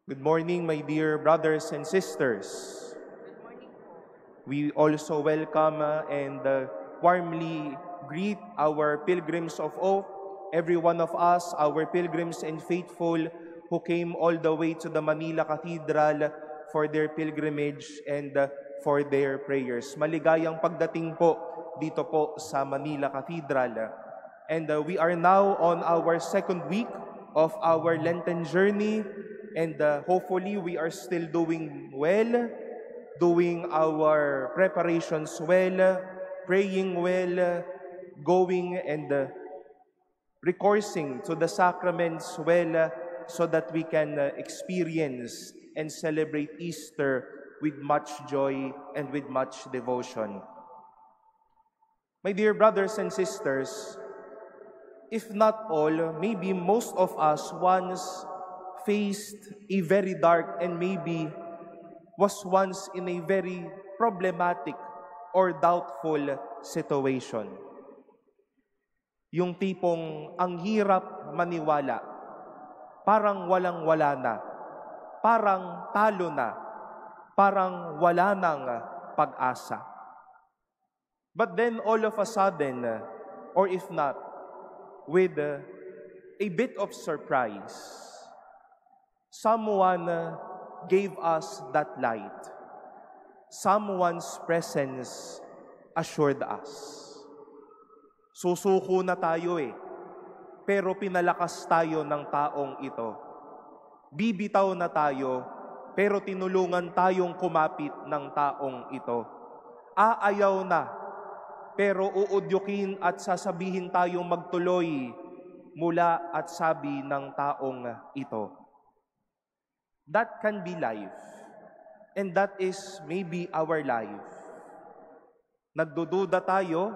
Good morning, my dear brothers and sisters. We also welcome and warmly greet our pilgrims of oath, every one of us, our pilgrims and faithful who came all the way to the Manila Cathedral for their pilgrimage and for their prayers. Maligayang pagdating po dito po sa Manila Cathedral. And we are now on our second week of our Lenten journey, and hopefully we are still doing well, doing our preparations well, praying well, going and recoursing to the sacraments well, so that we can experience and celebrate Easter with much joy and with much devotion. My dear brothers and sisters, if not all, maybe most of us once faced a very dark and maybe was once in a very problematic or doubtful situation. Yung tipong ang hirap maniwala, parang walang-wala na, parang talo na, parang wala nang pag-asa. But then all of a sudden, or if not, with a bit of surprise, someone gave us that light. Someone's presence assured us. Susuko na tayo pero pinalakas tayo ng taong ito. Bibitaw na tayo, pero tinulungan tayong kumapit ng taong ito. Aayaw na, pero uudyukin at sasabihin tayong magtuloy mula at sabi ng taong ito. That can be life. And that is maybe our life. Nagdududa tayo,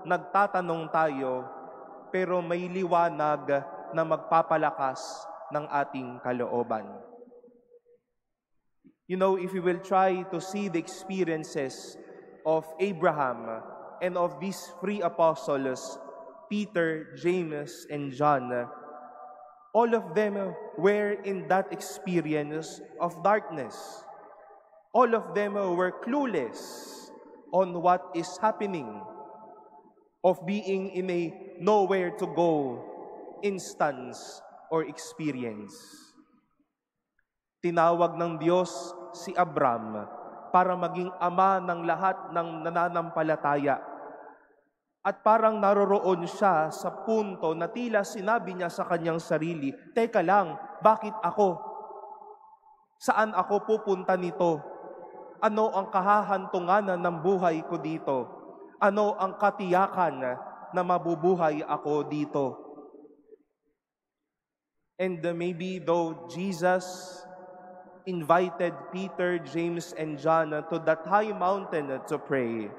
nagtatanong tayo, pero may liwanag na magpapalakas ng ating kalooban. You know, if we will try to see the experiences of Abraham and of these three apostles, Peter, James, and John, all of them were in that experience of darkness. All of them were clueless on what is happening, of being in a nowhere to go instance or experience. Tinawag ng Diyos si Abram para maging ama ng lahat ng nananampalataya. At parang naroroon siya sa punto na tila sinabi niya sa kanyang sarili, "Teka lang, bakit ako? Saan ako pupunta nito? Ano ang kahahantunganan ng buhay ko dito? Ano ang katiyakan na mabubuhay ako dito?" And maybe though Jesus invited Peter, James, and John to that high mountain to pray,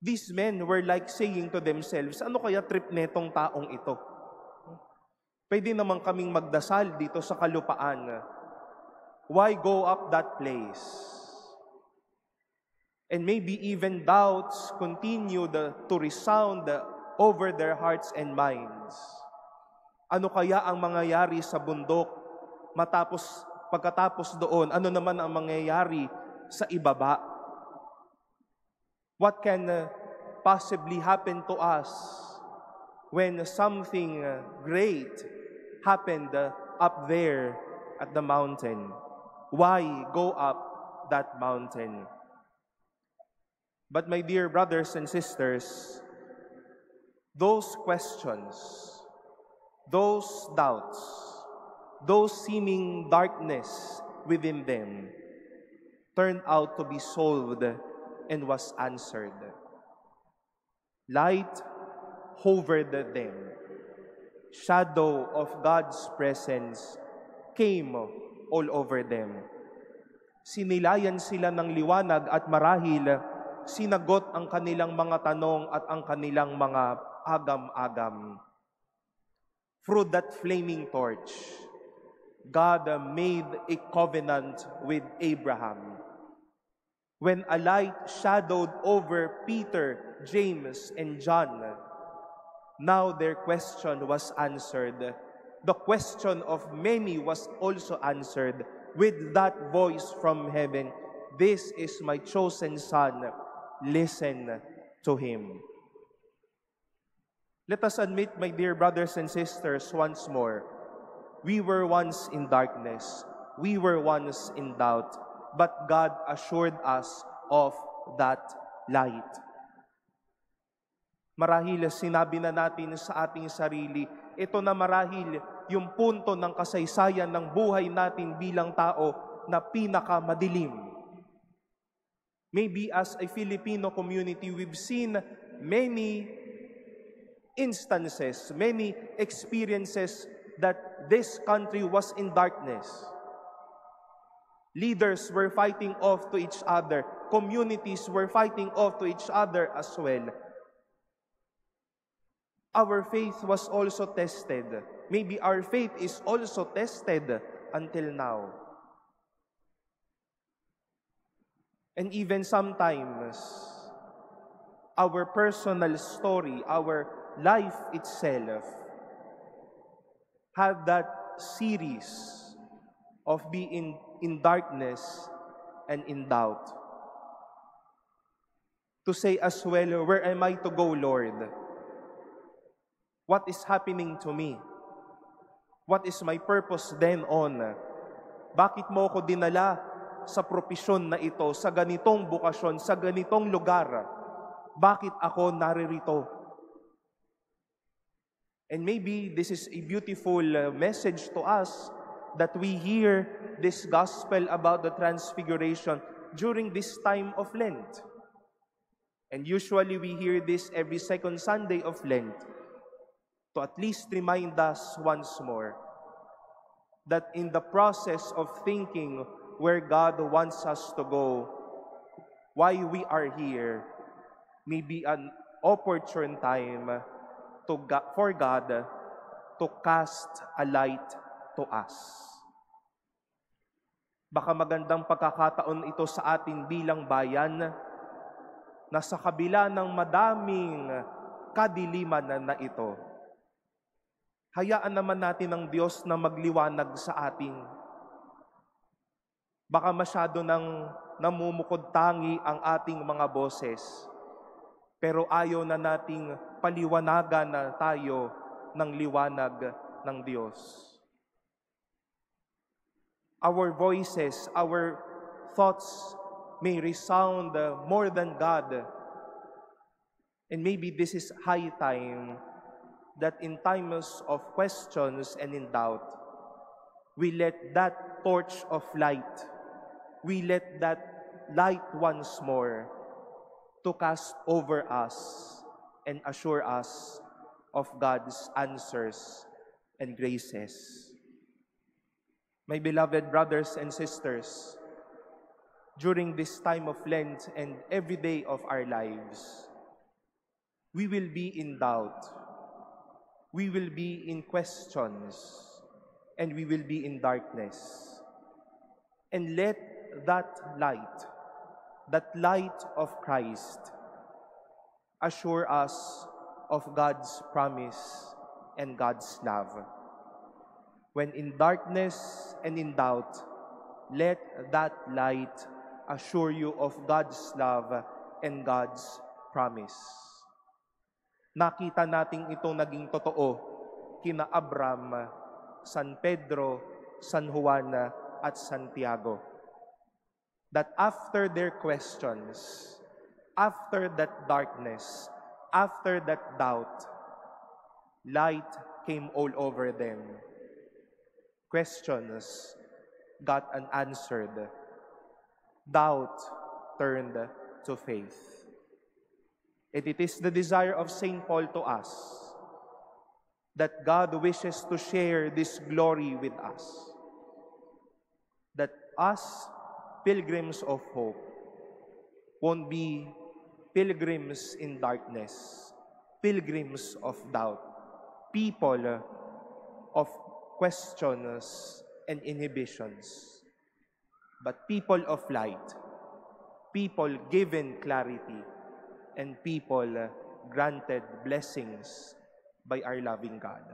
these men were like saying to themselves, ano kaya trip netong taong ito? Pwede naman kaming magdasal dito sa kalupaan. Why go up that place? And maybe even doubts continued to resound over their hearts and minds. Ano kaya ang mangyayari sa bundok pagkatapos doon? Ano naman ang mangyayari sa ibaba? What can possibly happen to us when something great happened up there at the mountain? Why go up that mountain? But my dear brothers and sisters, those questions, those doubts, those seeming darkness within them turned out to be solved and was answered. Light hovered them. Shadow of God's presence came all over them. Sinilayan sila ng liwanag at marahil sinagot ang kanilang mga tanong at ang kanilang mga agam-agam. Through that flaming torch, God made a covenant with Abraham. When a light shadowed over Peter, James, and John, now their question was answered. the question of many was also answered with that voice from heaven, "This is my chosen Son, listen to Him." Let us admit, my dear brothers and sisters, once more, we were once in darkness, we were once in doubt, but God assured us of that light. Marahil sinabi na natin sa ating sarili, ito na marahil yung punto ng kasaysayan ng buhay natin bilang tao na pinakamadilim. Maybe as a Filipino community, we've seen many instances, many experiences that this country was in darkness. Leaders were fighting off to each other. Communities were fighting off to each other as well. Our faith was also tested. Maybe our faith is also tested until now. And even sometimes, our personal story, our life itself, had that series of being in darkness and in doubt. To say as well, where am I to go, Lord? What is happening to me? What is my purpose then on? Bakit mo ako dinala sa propesyon na ito, sa ganitong bukasyon, sa ganitong lugar? Bakit ako naririto? And maybe this is a beautiful message to us that we hear this gospel about the Transfiguration during this time of Lent. And usually we hear this every second Sunday of Lent to at least remind us once more that in the process of thinking where God wants us to go, why we are here, may be an opportune time for God to cast a light to us. Baka magandang pagkakataon ito sa atin bilang bayan na sa kabila ng madaming kadiliman na ito, hayaan naman natin ng Diyos na magliwanag sa atin. Baka masyado nang namumukod tangi ang ating mga boses, pero ayaw na nating paliwanagan na tayo ng liwanag ng Diyos. Our voices, our thoughts may resound more than God. And maybe this is high time that in times of questions and in doubt, we let that torch of light, we let that light once more to cast over us and assure us of God's answers and graces. My beloved brothers and sisters, during this time of Lent and every day of our lives, we will be in doubt, we will be in questions, and we will be in darkness. And let that light of Christ, assure us of God's promise and God's love. When in darkness and in doubt, let that light assure you of God's love and God's promise. Nakita nating itong naging totoo kina Abraham, San Pedro, San Juan, at Santiago. That after their questions, after that darkness, after that doubt, light came all over them. Questions got unanswered. Doubt turned to faith. And it is the desire of St. Paul to us that God wishes to share this glory with us. That us, pilgrims of hope, won't be pilgrims in darkness, pilgrims of doubt, people of questions and inhibitions, but people of light, people given clarity, and people granted blessings by our loving God.